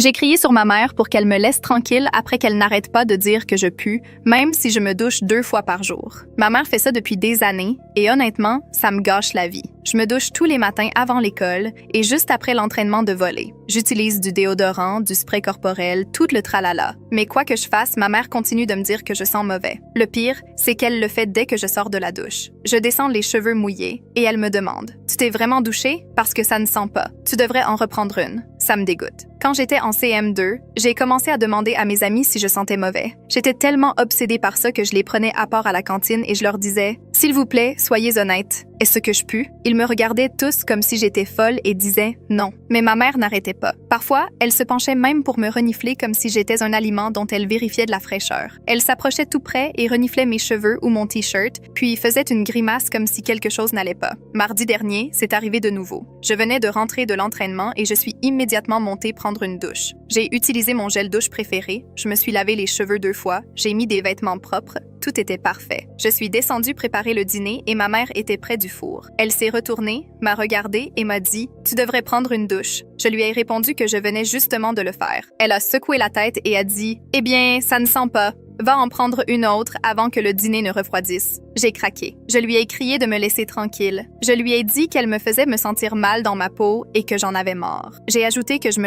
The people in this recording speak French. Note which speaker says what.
Speaker 1: J'ai crié sur ma mère pour qu'elle me laisse tranquille après qu'elle n'arrête pas de dire que je pue, même si je me douche 2 fois par jour. Ma mère fait ça depuis des années et honnêtement, ça me gâche la vie. Je me douche tous les matins avant l'école et juste après l'entraînement de volley. J'utilise du déodorant, du spray corporel, tout le tralala. Mais quoi que je fasse, ma mère continue de me dire que je sens mauvais. Le pire, c'est qu'elle le fait dès que je sors de la douche. Je descends les cheveux mouillés et elle me demande « Tu t'es vraiment douché? Parce que ça ne sent pas. Tu devrais en reprendre une. » Ça me dégoûte. Quand j'étais en CM2, j'ai commencé à demander à mes amis si je sentais mauvais. J'étais tellement obsédée par ça que je les prenais à part à la cantine et je leur disais « S'il vous plaît, soyez honnêtes. Est-ce que je pue? » Ils me regardaient tous comme si j'étais folle et disaient « Non. » Mais ma mère n'arrêtait pas. Parfois, elle se penchait même pour me renifler comme si j'étais un aliment dont elle vérifiait de la fraîcheur. Elle s'approchait tout près et reniflait mes cheveux ou mon t-shirt, puis faisait une grimace comme si quelque chose n'allait pas. Mardi dernier, c'est arrivé de nouveau. Je venais de rentrer de l'entraînement et je suis immédiatement montée prendre une douche. J'ai utilisé mon gel douche préféré, je me suis lavé les cheveux 2 fois, j'ai mis des vêtements propres, tout était parfait. Je suis descendue préparer le dîner et ma mère était près du four. Elle s'est retournée, m'a regardée et m'a dit « Tu devrais prendre une douche ». Je lui ai répondu que je venais justement de le faire. Elle a secoué la tête et a dit « Eh bien, ça ne sent pas. Va en prendre une autre avant que le dîner ne refroidisse. » J'ai craqué. Je lui ai crié de me laisser tranquille. Je lui ai dit qu'elle me faisait me sentir mal dans ma peau et que j'en avais marre. J'ai ajouté que je me